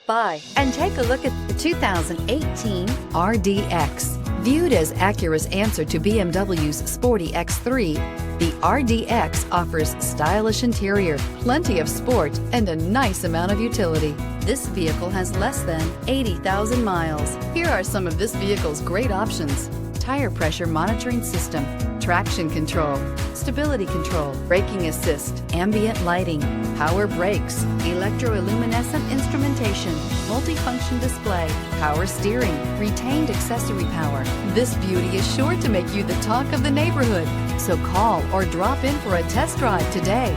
by and take a look at the 2018 RDX. Viewed as Acura's answer to BMW's sporty X3, the RDX offers stylish interior, plenty of sport, and a nice amount of utility. This vehicle has less than 80,000 miles. Here are some of this vehicle's great options: tire pressure monitoring system, traction control, stability control, braking assist, ambient lighting, power brakes, electroluminescent instrumentation, multifunction display, power steering, retained accessory power. This beauty is sure to make you the talk of the neighborhood. So call or drop in for a test drive today.